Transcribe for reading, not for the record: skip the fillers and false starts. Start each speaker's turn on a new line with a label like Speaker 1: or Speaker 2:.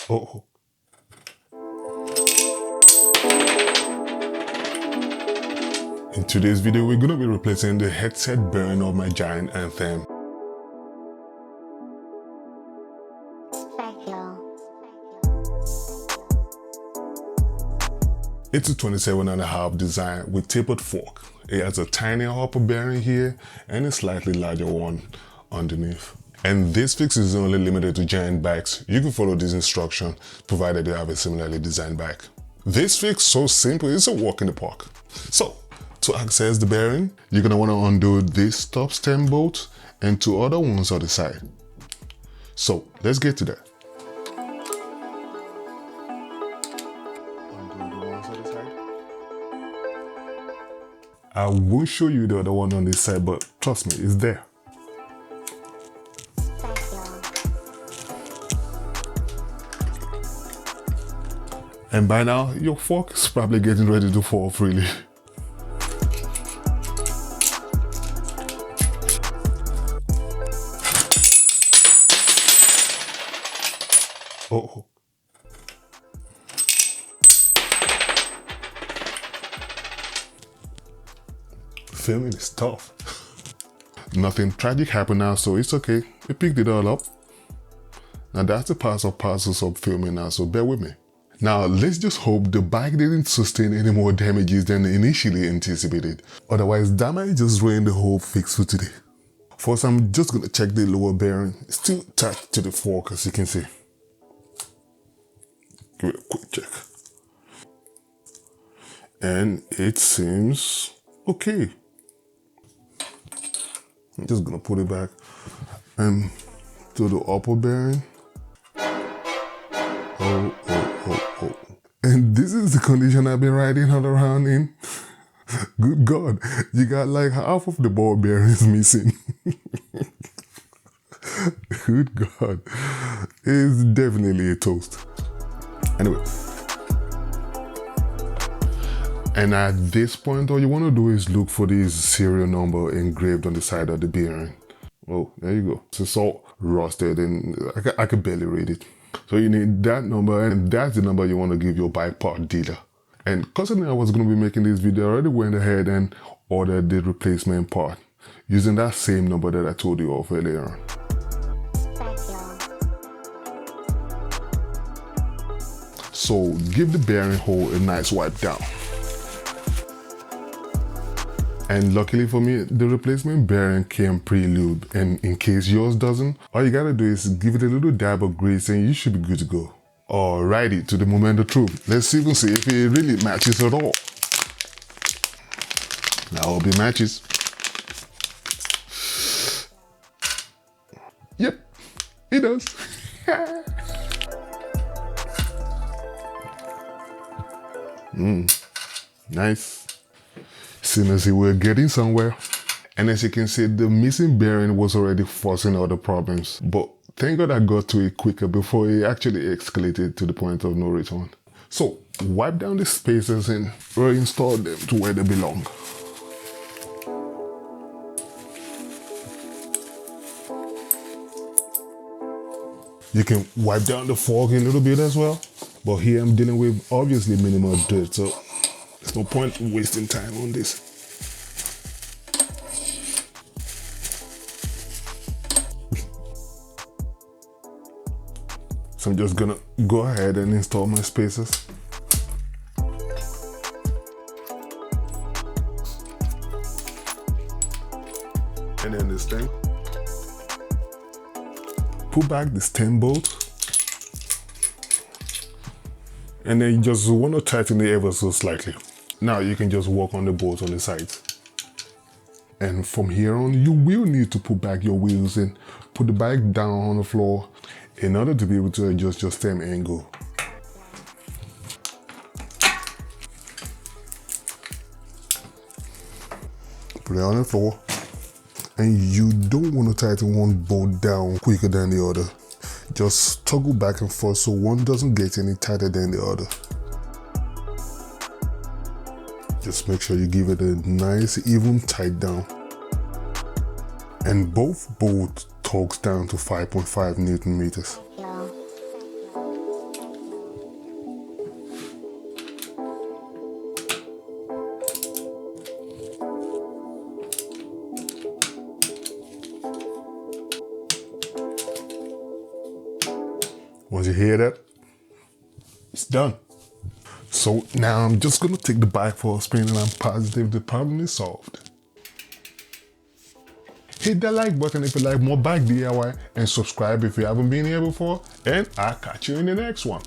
Speaker 1: Oh. In today's video, we're going to be replacing the headset bearing of my Giant Anthem. It's a 27.5 design with tapered fork. It has a tiny hopper bearing here and a slightly larger one underneath. And this fix is only limited to giant bikes. You can follow this instruction provided you have a similarly designed bike. This fix is so simple, it's a walk in the park. So, to access the bearing, you're going to want to undo this top stem bolt and two other ones on the side. So, let's get to that. I won't show you the other one on this side, but trust me, it's there. And by now, your fork is probably getting ready to fall freely. Uh-oh. Filming is tough. Nothing tragic happened now, so it's okay. We picked it all up. Now that's the parts of parcels of filming now, so bear with me. Now let's just hope the bike didn't sustain any more damages than initially anticipated. Otherwise, that might just ruin the whole fix for today. First, I'm just gonna check the lower bearing. It's still attached to the fork, as you can see. Give it a quick check. And it seems okay. I'm just gonna put it back and to the upper bearing. Oh. And this is the condition I've been riding around in. Good God, you got like half of the ball bearings missing. Good God, it's definitely a toast. Anyway. And at this point, all you want to do is look for this serial number engraved on the side of the bearing. Oh, there you go. It's all rusted and I can barely read it. So you need that number, and that's the number you want to give your bike part dealer. And considering I was going to be making this video, I already went ahead and ordered the replacement part using that same number that I told you of earlier on. So give the bearing hole a nice wipe down. And luckily for me, the replacement bearing came pre-lubed, and in case yours doesn't, all you gotta do is give it a little dab of grease and you should be good to go. Alrighty, to the moment of truth. Let's even see if it really matches at all. I hope it matches. Yep, it does. Nice. Seems as if we're getting somewhere. And as you can see, the missing bearing was already forcing other problems. But thank God I got to it quicker before it actually escalated to the point of no return. So wipe down the spacers and reinstall them to where they belong. You can wipe down the fork a little bit as well. But here I'm dealing with obviously minimal dirt, so there's no point in wasting time on this. So I'm just gonna go ahead and install my spacers. And then this thing. Pull back the stem bolt. And then you just want to tighten it ever so slightly. Now you can just work on the bolts on the sides. And from here on, you will need to put back your wheels and put the bike down on the floor in order to be able to adjust your stem angle. Put it on the floor. And you don't want to tighten one bolt down quicker than the other. Just toggle back and forth so one doesn't get any tighter than the other. Just make sure you give it a nice even tight down. And both bolts torques down to 5.5 Newton meters. Once you hear that, it's done. So now I'm just gonna take the bike for a spin and I'm positive the problem is solved. Hit that like button if you like more bike DIY and subscribe if you haven't been here before, and I'll catch you in the next one.